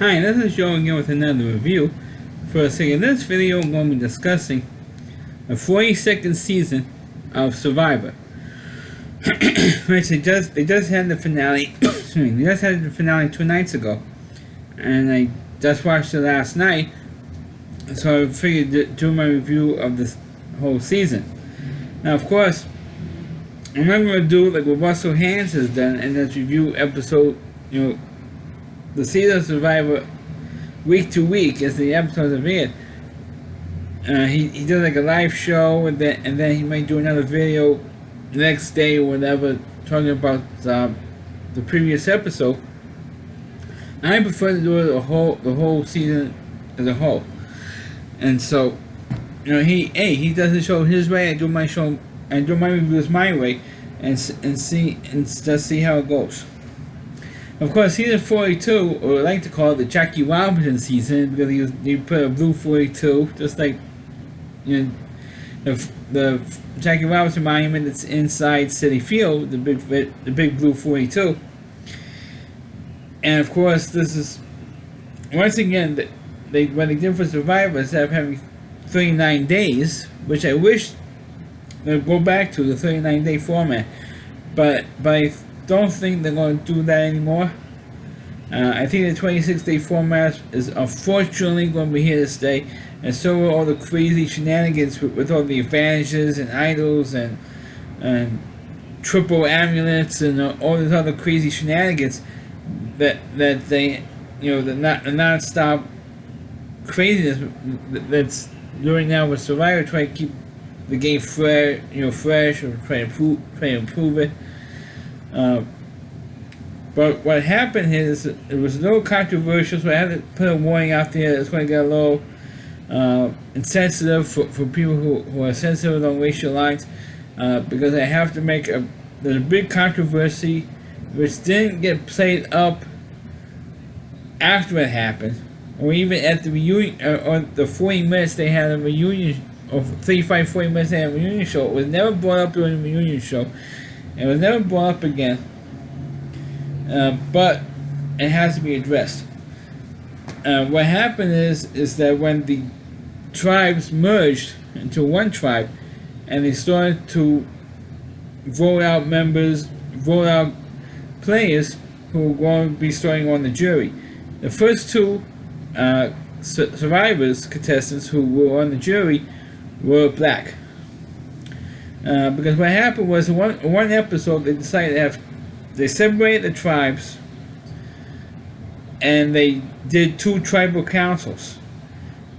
Hi, this is Joe again with another review. First thing, in this video I'm going to be discussing the 42nd season of Survivor. Which they just had the finale. Excuse me, they just had the finale 2 nights ago, and I just watched it last night, so I figured to do my review of this whole season. Now, of course, I'm not going to do like what Russell Hands has done and just review episode, the season of Survivor week to week as the episodes are aired. He does like a live show, and then he might do another video the next day or whatever, talking about the previous episode. I prefer to do it the whole season as a whole. And so, he does the show his way. I do my reviews my way, and just see how it goes. Of course, season 42, or I like to call it the Jackie Robinson season, because he put a blue 42, just like the Jackie Robinson monument that's inside Citi Field, the big blue 42. And of course, this is once again what they did for Survivor, instead of having 39 days, which I wish they'd go back to the 39-day format, but I don't think they're going to do that anymore. I think the 26-day format is unfortunately going to be here to stay, and so are all the crazy shenanigans with all the advantages and idols and triple amulets and all these other crazy shenanigans that they, the non-stop craziness that's doing now with Survivor, trying to keep the game fresh, or trying to improve it. But what happened is it was a little controversial, so I had to put a warning out there. It's going to get a little insensitive for people who are sensitive on racial lines, because I have to make there's a big controversy which didn't get played up after it happened, or even at the reunion, or the 40 minutes they had a reunion, or 40 minutes they had a reunion show. It was never brought up during the reunion show. It was never brought up again. But it has to be addressed. What happened is that when the tribes merged into one tribe, and they started to vote out players who were going to be starting on the jury. The first two survivors, contestants who were on the jury, were black. Because what happened was, in one episode, they decided they separated the tribes, and they did 2 tribal councils,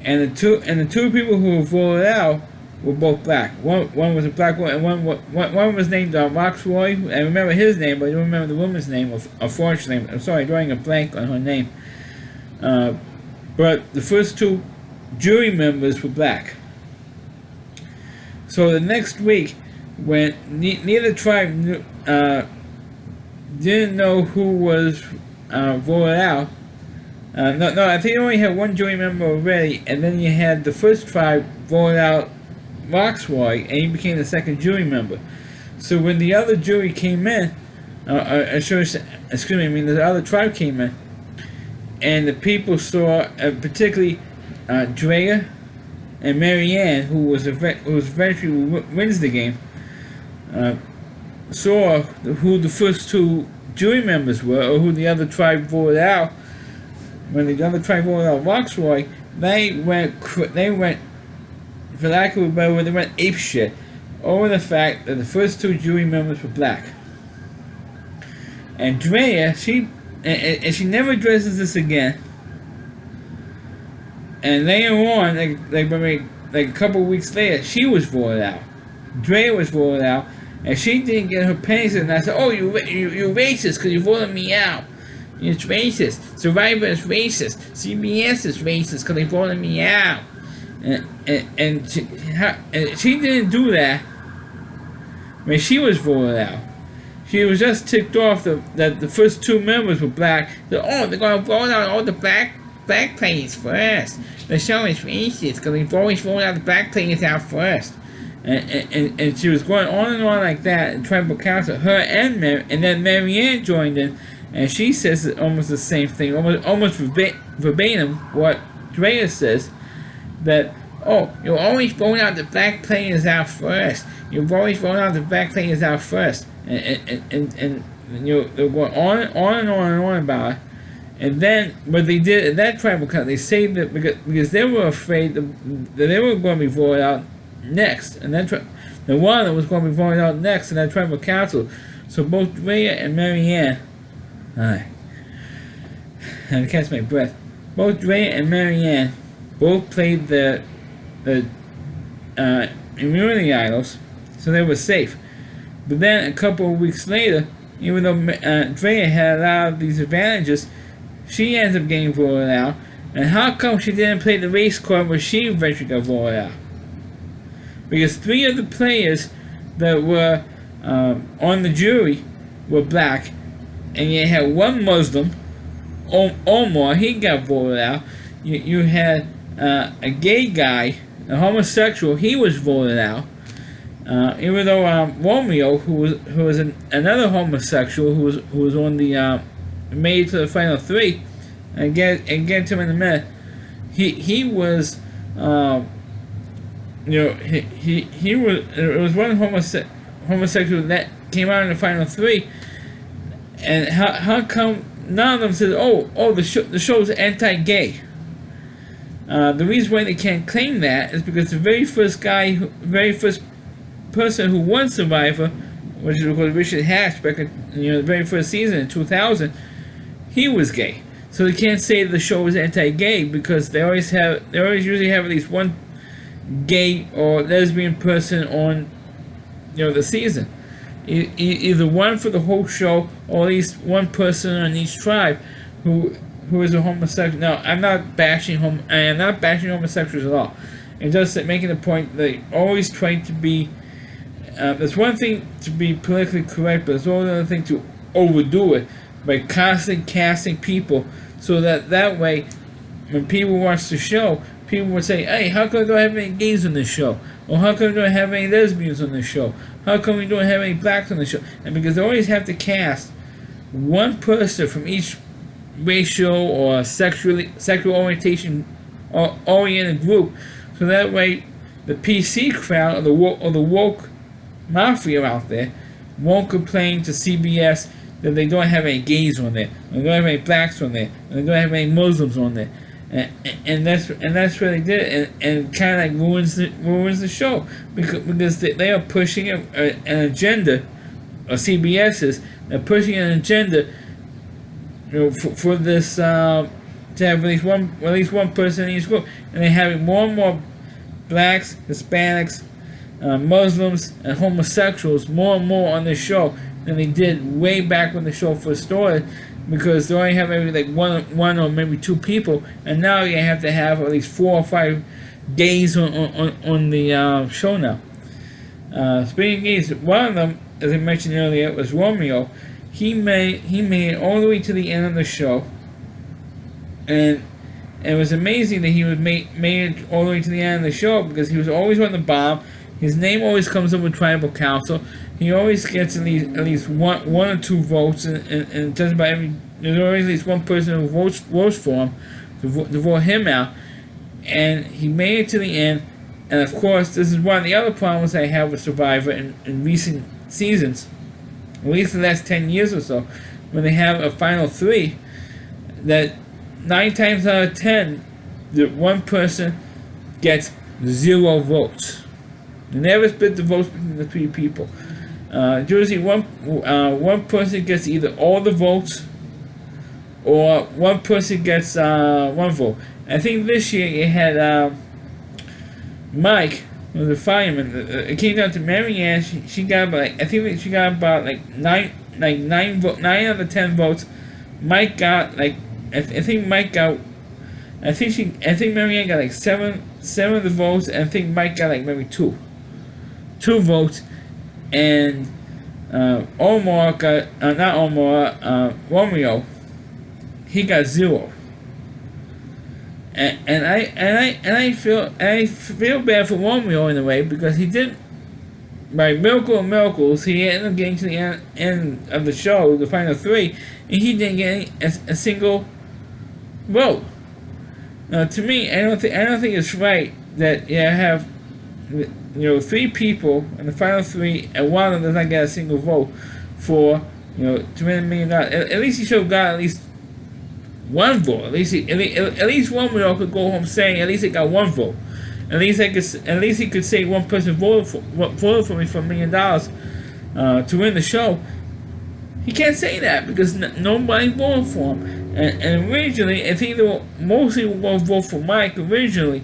and the two people who were voted out were both black. One was a black woman, and one was named Roxroy. I remember his name, but I don't remember the woman's name. Unfortunately, I'm sorry, drawing a blank on her name. But the first 2 jury members were black. So the next week, when neither tribe didn't know who was voted out. No, I think you only had 1 jury member already, and then you had the first tribe vote out Roxroy, and he became the second jury member. So when the other jury came in, the other tribe came in, and the people saw, particularly Drea and Marianne, who eventually wins the game, saw who the first 2 jury members were, or who the other tribe voted out. When the other tribe voted out Roxroy, they went, for lack of a better word, they went apeshit over the fact that the first 2 jury members were black. And Drea, she never addresses this again. And later on, like a couple weeks later, she was voted out. Drea was voted out, and she didn't get her pennies. And I said, "Oh, you're racist because you voted me out. It's racist. Survivor is racist. CBS is racist because they voted me out." And she didn't do that when she was voted out. She was just ticked off that the first 2 members were black. So, they're going to vote out all the black players first. The show is racist because they've always voted out the black players out first. And she was going on and on like that in tribal council. Her and then Marianne joined in and she says almost the same thing, almost verbatim what Drea says, that, oh, you're always throwing out the black players out first. You've always thrown out the black players out first, and they're going on and on and on and on about it. And then what they did at that tribal council, they say that because they were afraid that they were going to be voted out next, and then the one that was going to be voted out next in that tribal council. So both Drea and Marianne, I catch my breath. Both Drea and Marianne both played the immunity idols, so they were safe. But then a couple of weeks later, even though Drea had a lot of these advantages, she ends up getting voted out. And how come she didn't play the race card where she eventually got voted out? Because 3 of the players that were on the jury were black, and you had 1 Muslim, Omar, he got voted out. You had a gay guy, a homosexual, he was voted out. Even though Romeo, who was another homosexual, who was on the made it to the final 3, and get to him in a minute. He was, he was. It was one homosexual that came out in the final 3, and how come none of them said, oh, the show's anti-gay? The reason why they can't claim that is because the very first person who won Survivor, which was Richard Hatch back in the very first season in 2000, he was gay. So they can't say the show was anti-gay because they always usually have at least one gay or lesbian person on the season. Either one for the whole show or at least one person on each tribe who is a homosexual. Now, I'm not bashing homosexuals at all. It's just that making the point they always try to be. There's one thing to be politically correct, but there's another thing to overdo it by constantly casting people, so that way, when people watch the show, people would say, "Hey, how come we don't have any gays on this show? Or how come we don't have any lesbians on this show? How come we don't have any blacks on the show?" And because they always have to cast one person from each racial or sexual orientation or oriented group, so that way the PC crowd or the woke mafia out there won't complain to CBS that they don't have any gays on there, they don't have any blacks on there, they don't have any Muslims on there, and that's what they did, and kind of like ruins the show because they are pushing an agenda, or CBS is, they're pushing an agenda, for this to have at least one person in each group, and they're having more and more blacks, Hispanics, Muslims, and homosexuals more and more on this show than they did way back when the show first started, because they only have maybe like one or maybe 2 people, and now you have to have at least 4 or 5 gays on the show now. Speaking of gays, one of them, as I mentioned earlier, was Romeo. He made it all the way to the end of the show, and it was amazing that he was made it all the way to the end of the show because he was always on the bomb. His name always comes up with tribal council. He always gets at least one or 2 votes, and just about there's always at least one person who votes for him to vote him out. And he made it to the end. And of course, this is one of the other problems I have with Survivor in recent seasons, at least the last 10 years or so, when they have a final 3, that 9 times out of 10, the one person gets 0 votes. They never split the votes between the 3 people. Usually one person gets either all the votes, or one person gets 1 vote. I think this year you had Mike, who was a fireman. It came down to Marianne. She got about nine out of 10 votes. Mike got I think Marianne got like 7 of the votes, and I think Mike got like maybe 2 votes, and Omar got Romeo, he got 0. And I feel bad for Romeo in a way because he didn't by miracle of miracles, he ended up getting to the end of the show, the final three, and he didn't get a single vote. Now, to me, I don't think it's right that you have, three people in the final three, and one of them does not get a single vote for, to win $1 million. At least he should have got at least one vote. At least one we all could go home saying at least he got one vote. At least he could say one person voted for me for $1 million to win the show. He can't say that because nobody voted for him. And originally, I think they were mostly going to vote for Mike originally,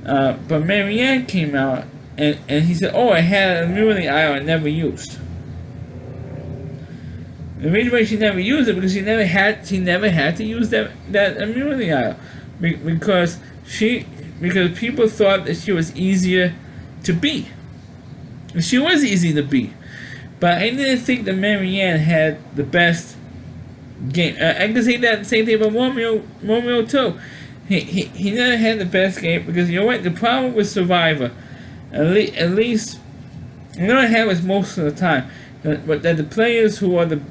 but Marianne came out and he said, "Oh, I had an immunity aisle I never used." The reason why she never used it because she never had to use that immunity aisle because people thought that she was easier to beat. She was easy to beat, but I didn't think that Marianne had the best game. I can say that same thing about Romeo too. He never had the best game because you know what? The problem with Survivor, at least, I have is most of the time. But that the players who are the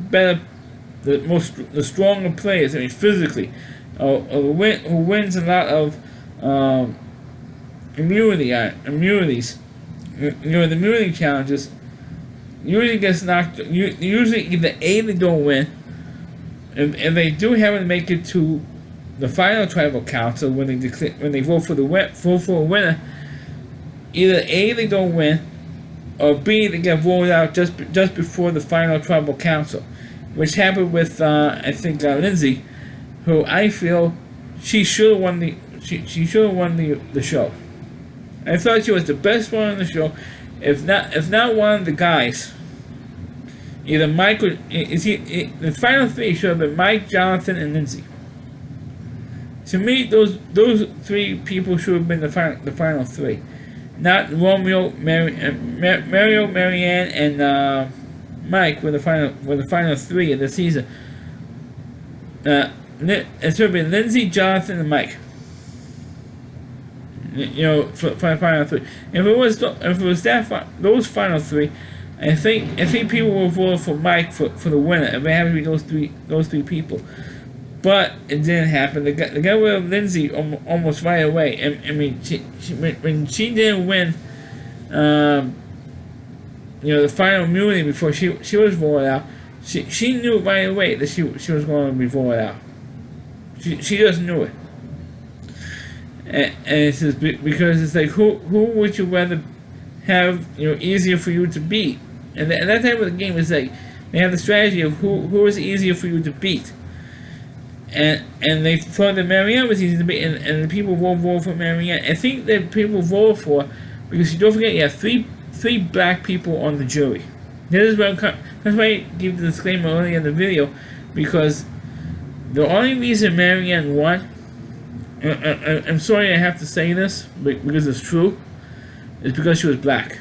stronger players, I mean physically, who wins a lot of immunities, the immunity challenges, usually gets knocked. Usually either A, they don't win, and they do happen to make it to the final tribal council when they vote for a winner. Either A, they don't win, or B, they get voted out just before the final tribal council, which happened with I think Lindsay, who I feel she should have won the show. I thought she was the best one on the show, if not one of the guys. Either Mike or the final three should have been Mike, Jonathan, and Lindsay. To me, those three people should have been the final three. Not Romeo, Marianne, and Mike were the final three of the season. It should have been Lindsay, Jonathan, and Mike. For the final three. If it was those final three, I think people will vote for Mike for the winner. If it happened to be those three people. But it didn't happen. The guy with Lindsay almost right away. I mean, when she didn't win, the final immunity before she was voted out, she knew right away that she was going to be voted out. She just knew it. And it's just because it's like who would you rather have easier for you to beat? And that type of the game is like they have the strategy of who is easier for you to beat. And they thought that Marianne was easy to beat, and the people won't vote for Marianne. I think that people vote for because you don't forget you have three black people on the jury. That's why I gave the disclaimer earlier in the video, because the only reason Marianne won, I'm sorry I have to say this, because it's true, is because she was black.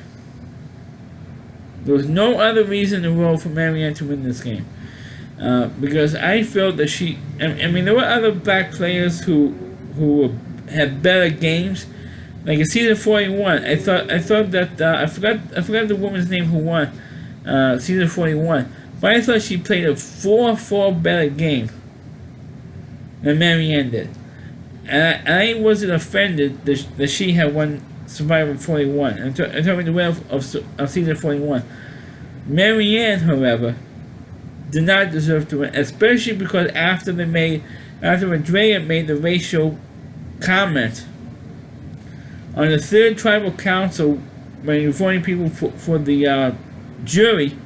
There was no other reason in the world for Marianne to win this game. Because I felt that there were other black players who had better games. Like in season 41, I thought that I forgot the woman's name who won season 41, but I thought she played a 4-4 better game than Marianne did, and I wasn't offended that she had won Survivor 41. I'm talking the winner of season 41. Marianne, however, did not deserve to win, especially because after Andrea made the racial comment on the third tribal council when you're voting people for the jury,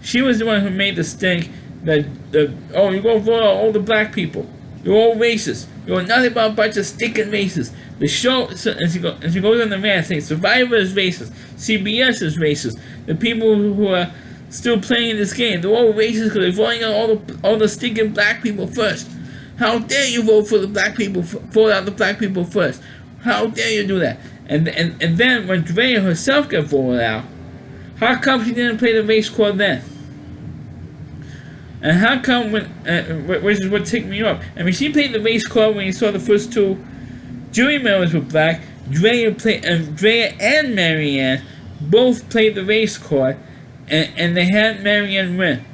she was the one who made the stink that you're going to vote out all the black people. You're all racist. You're nothing but a bunch of stinking racists. The show, and she goes on the man saying Survivor is racist, CBS is racist. The people who are still playing this game, they're all racist because they're voting out all the stinking black people first. How dare you vote for the black people? Vote out the black people first. How dare you do that? And then when Drea herself got voted out, how come she didn't play the race card then? And how come which is what ticked me off. I mean, she played the race card when you saw the first two jury members were black. Drea and Marianne both played the race card, and they had Marianne win.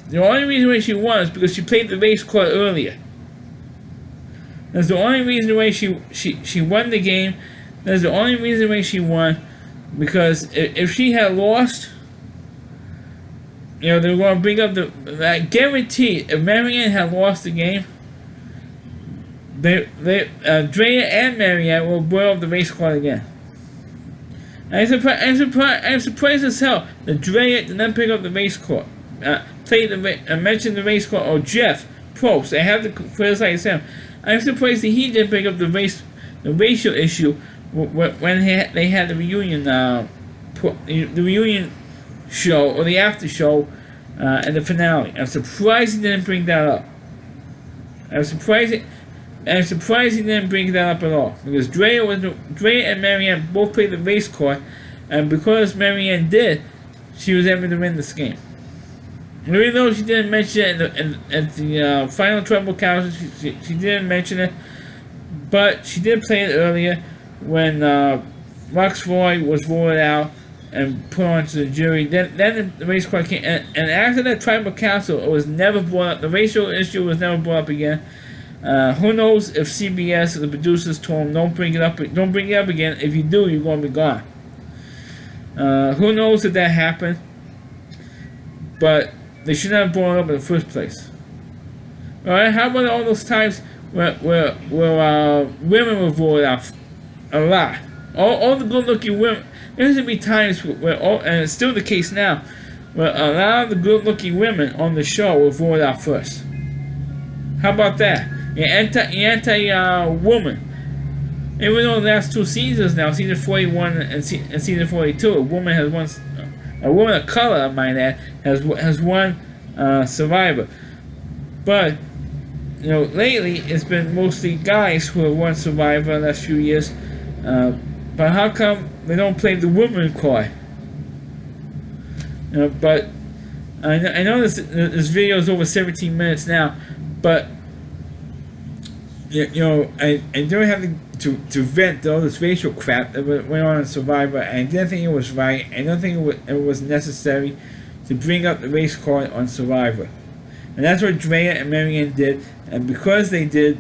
The only reason why she won is because she played the race card earlier. That's the only reason why she won the game. That's the only reason why she won. Because if she had lost, they're going to bring up I guarantee if Marianne had lost the game, Drea and Marianne will boil up the race card again. I'm surprised as hell that Drea did not pick up the race card. Mention the race card, or Jeff Probst. I have to criticize him. I'm surprised that he didn't pick up the racial issue when they had the reunion, show, or the after show, and the finale. I'm surprised he didn't bring that up. I'm surprised he didn't bring that up at all, because Drea and Marianne both played the race card, and because Marianne did, she was able to win this game. Even though she didn't mention it at the final Tribal Council, she didn't mention it, but she did play it earlier when Rox Roy was voted out and put onto the jury. Then the race card came, and after that Tribal Council, it was never brought up. The racial issue was never brought up again. Who knows if CBS or the producers told him, don't bring it up again. If you do, you're going to be gone. Who knows if that happened? But they should not have brought it up in the first place. Alright, how about all those times where women were voted out? A lot. All the good-looking women. There's going to be times where, and it's still the case now, where a lot of the good-looking women on the show were voted out first. How about that? You're anti-woman. Even though the last two seasons now, season 41 and season 42, a woman of color, I might add, has won Survivor. But lately it's been mostly guys who have won Survivor in the last few years. But how come they don't play the woman card? But I know this video is over 17 minutes now, but I don't have to vent all this racial crap that went on in Survivor. And I didn't think it was right. I don't think it was necessary to bring up the race card on Survivor. And that's what Drea and Marianne did. And because they did,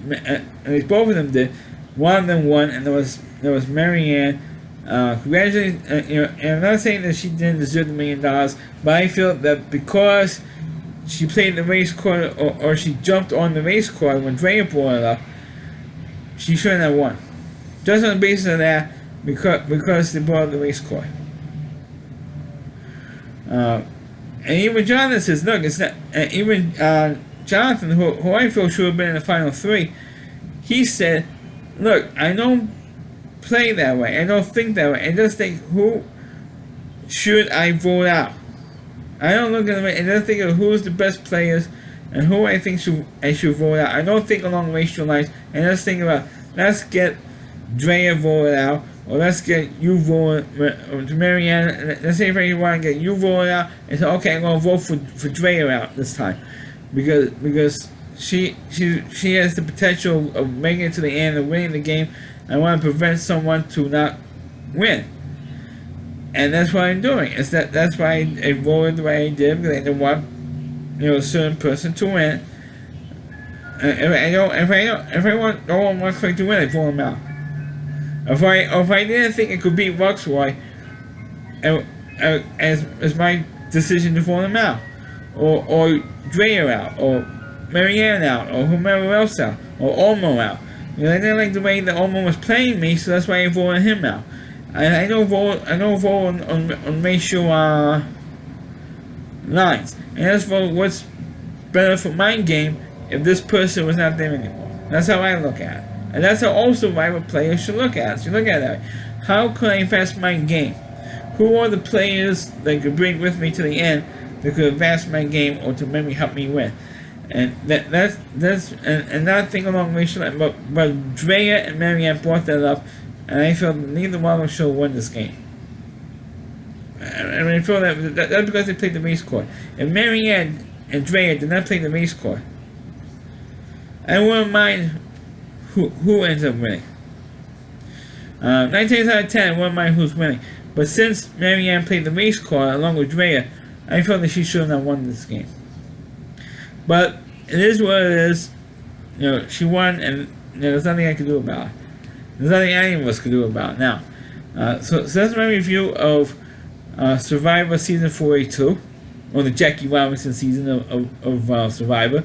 and both of them did, one of them won, and there was Marianne. Congratulations, and I'm not saying that she didn't deserve $1 million, but I feel that because she played the race card, or she jumped on the race card when Drea brought it up, she shouldn't have won. Just on the basis of that, because they brought up the race card. And even Jonathan says, look, it's not. Even Jonathan, who I feel should have been in the final three, he said, look, I don't play that way. I don't think that way. I just think, who should I vote out? I don't look at the way. I just think of who's the best players and who I think I should vote out. I don't think along racial lines. I just think about, let's get Drea voted out, or let's get you voted, Marianne. Let's say if you want to get you voted out, and say, okay, I'm going to vote for Drea out this time, because she has the potential of making it to the end and winning the game. I want to prevent someone to not win, and that's what I'm doing. That's why I voted the way I did, because I didn't want a certain person to win. If I want no one wants to win, I vote him out. If I didn't think it could beat Rox Roy, as my decision to vote him out, or Drea out, or Marianne out, or whomever else out, or Olmo out. I didn't like the way that Olmo was playing me, so that's why I voted him out. I don't vote on racial lines. I just vote what's better for my game if this person was not there anymore. That's how I look at it. And that's how all Survivor players should look at it. So look at that. How can I advance my game? Who are the players that could bring with me to the end that could advance my game or to maybe help me win? And that's not thinking along racial lines, but Drea and Marianne brought that up, and I felt neither one of them should win this game. I feel that's because they played the race card. If Marianne and Drea did not play the race card, I wouldn't mind who ends up winning. 9 times out of 10, I wouldn't mind who's winning. But since Marianne played the race card along with Drea, I felt that she shouldn't have won this game. But it is what it is. She won, and there's nothing I can do about it. There's nothing any of us can do about it now. So that's my review of Survivor Season 4A2, or the Jackie Robinson season of Survivor.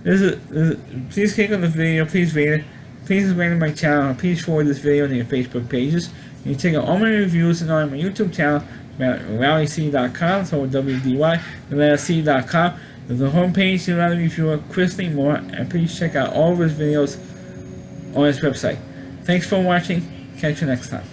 Please click on the video, please rate it, please subscribe to my channel, please forward this video to your Facebook pages. You can check out all my reviews and on my YouTube channel at RowdyC.com, so WDY, the letter C.com. There's a homepage to another reviewer, Chris Lee Moore, and please check out all of his videos on his website. Thanks for watching. Catch you next time.